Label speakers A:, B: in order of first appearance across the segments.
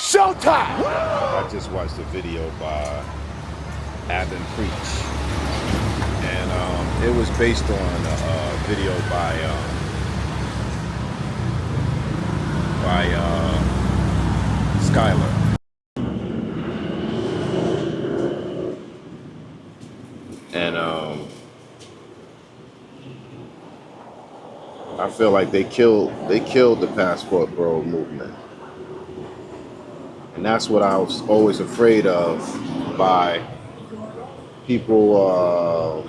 A: Showtime!
B: I just watched a video by Abin Preach, and it was based on a video by Skylar. And I feel like they killed the Passport Bro movement. And that's what I was always afraid of by people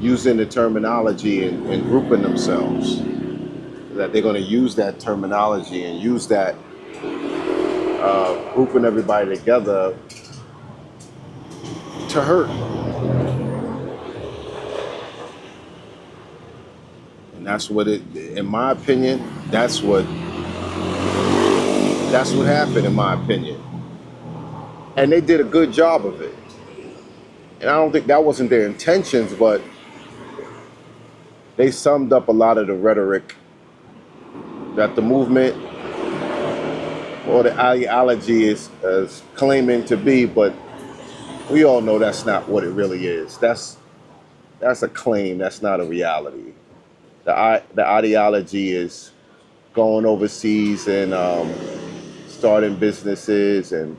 B: using the terminology and grouping themselves. That they're going to use that terminology and use that grouping everybody together to hurt. And that's what in my opinion, that's what happened, in my opinion. And they did a good job of it. And I don't think that wasn't their intentions, but they summed up a lot of the rhetoric that the movement or the ideology is claiming to be, but we all know that's not what it really is. That's a claim, that's not a reality. The ideology is going overseas and starting businesses and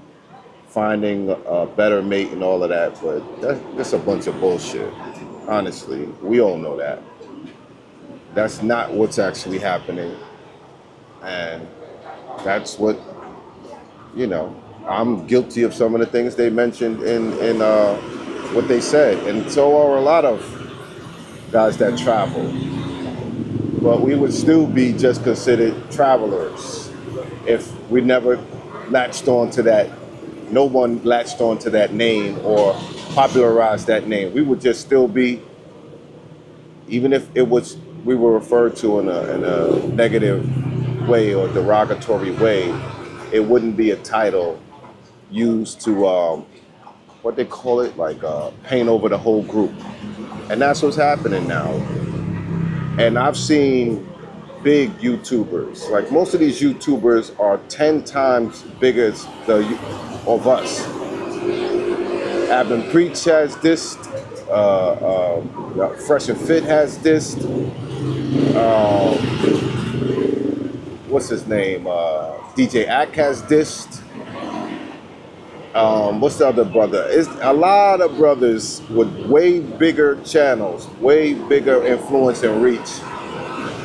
B: finding a better mate and all of that, but that's a bunch of bullshit. Honestly, we all know that. That's not what's actually happening. And that's what, I'm guilty of some of the things they mentioned in what they said. And so are a lot of guys that travel. But we would still be just considered travelers if we never latched on to that. No one latched on to that name or popularized that name. We would just still be, even if we were referred to in a negative way or derogatory way, it wouldn't be a title used to, what they call it, like paint over the whole group. And that's what's happening now. And I've seen big YouTubers, like most of these YouTubers are 10 times bigger of us. Abin Preach has this, Fresh and Fit has this, what's his name, DJ Ack has this, what's the other brother? It's a lot of brothers with way bigger channels, way bigger influence and reach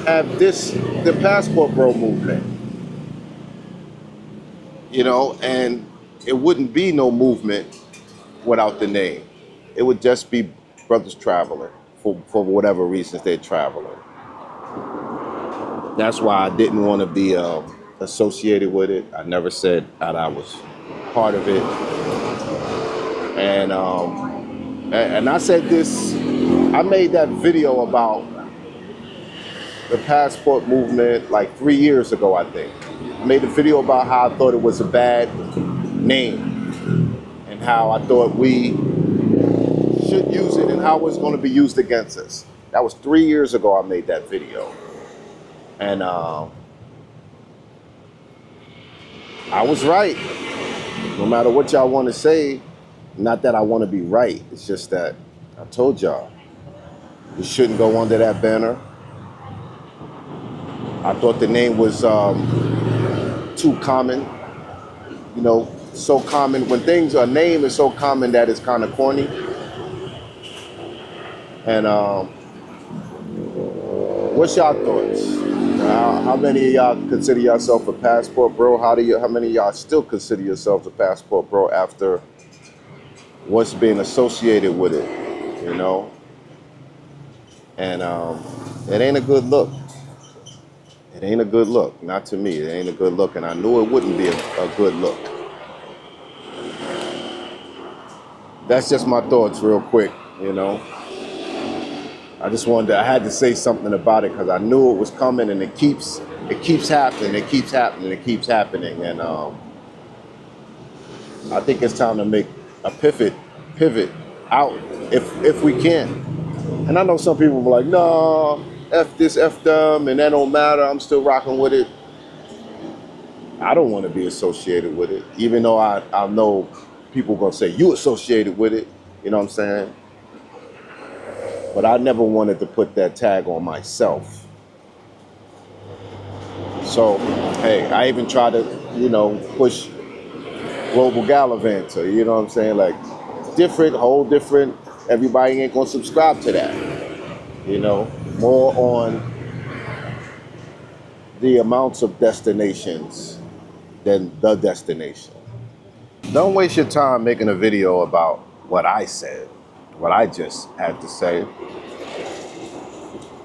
B: have the Passport Bro movement, and it wouldn't be no movement without the name. It would just be brothers traveling for whatever reasons they're traveling. That's why I didn't want to be associated with it. I never said that I was part of it. And I said this, I made that video about the Passport movement like 3 years ago, I think. I made a video about how I thought it was a bad name and how I thought we should use it and how it was going to be used against us. That was 3 years ago I made that video. And I was right. No matter what y'all want to say, not that I want to be right. It's just that I told y'all, we shouldn't go under that banner. I thought the name was too common. So common. When a name is so common that it's kind of corny. And what's y'all thoughts? How many of y'all consider yourself a Passport Bro? How many of y'all still consider yourselves a Passport Bro after what's being associated with it? And it ain't a good look. It ain't a good look. Not to me. It ain't a good look. And I knew it wouldn't be a good look. That's just my thoughts real quick, I had to say something about it because I knew it was coming, and it keeps happening. It keeps happening. It keeps happening. And I think it's time to make a pivot out if we can. And I know some people were like, no, F this, F them, and that don't matter. I'm still rocking with it. I don't want to be associated with it, even though I know people gonna say you associated with it. You know what I'm saying? But I never wanted to put that tag on myself. So, hey, I even try to, push global gallivanter. You know what I'm saying? Like, whole different. Everybody ain't gonna subscribe to that. More on the amounts of destinations than the destination. Don't waste your time making a video about what I said, what I just had to say,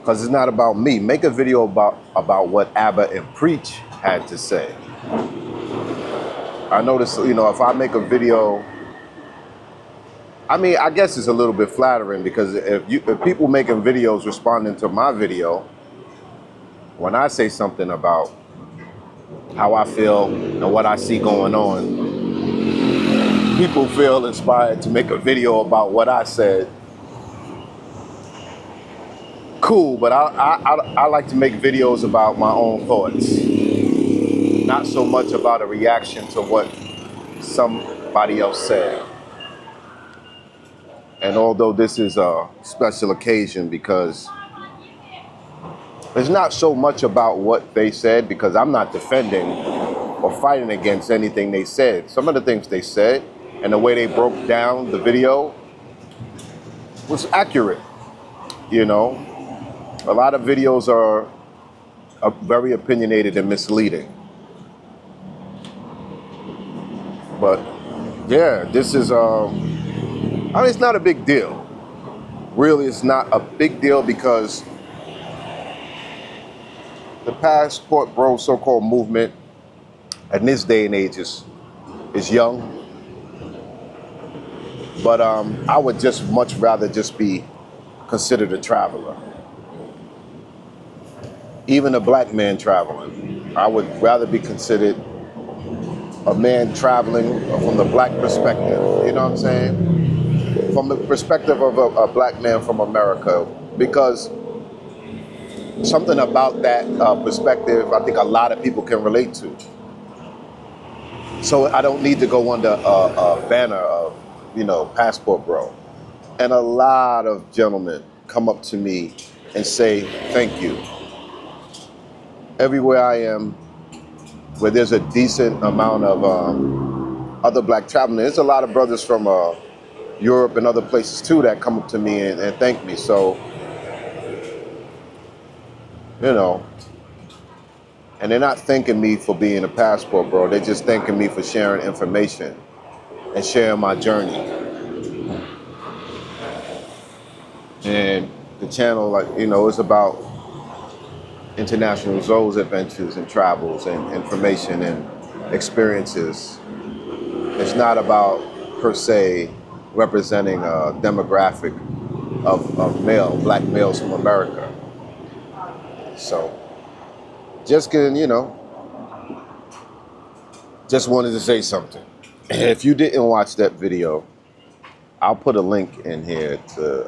B: because it's not about me. Make a video about what Abba and Preach had to say. I notice, if I make a video, I guess it's a little bit flattering because if people making videos responding to my video, when I say something about how I feel and what I see going on, people feel inspired to make a video about what I said. Cool, but I like to make videos about my own thoughts, not so much about a reaction to what somebody else said. And although this is a special occasion because it's not so much about what they said, because I'm not defending or fighting against anything they said. Some of the things they said and the way they broke down the video was accurate. A lot of videos are very opinionated and misleading. But yeah, this is, it's not a big deal. Really, it's not a big deal because the passport bro so-called movement in this day and age is young. But I would just much rather just be considered a traveler. Even a black man traveling. I would rather be considered a man traveling from the black perspective. You know what I'm saying? From the perspective of a black man from America. Because something about that perspective, I think a lot of people can relate to. So I don't need to go under a banner of, passport bro. And a lot of gentlemen come up to me and say, thank you. Everywhere I am, where there's a decent amount of other black travelers, there's a lot of brothers from Europe and other places too that come up to me and thank me. So, and they're not thanking me for being a passport bro. They're just thanking me for sharing information and sharing my journey. And the channel, is about international Zoe's adventures and travels and information and experiences. It's not about, per se, representing a demographic of black males from America. So, just wanted to say something. If you didn't watch that video, I'll put a link in here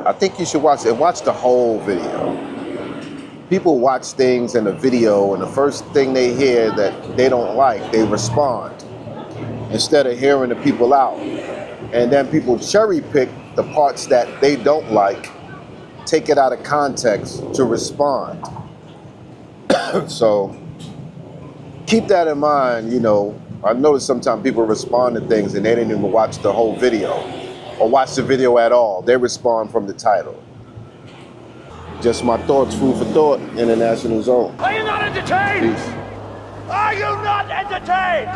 B: I think you should watch it. Watch the whole video. People watch things in a video and the first thing they hear that they don't like, they respond instead of hearing the people out. And then people cherry pick the parts that they don't like, take it out of context to respond. So keep that in mind. I notice sometimes people respond to things and they didn't even watch the whole video or watch the video at all. They respond from the title. Just my thoughts, food for thought, International Zone.
A: Are you not entertained?
B: Peace.
A: Are you not entertained?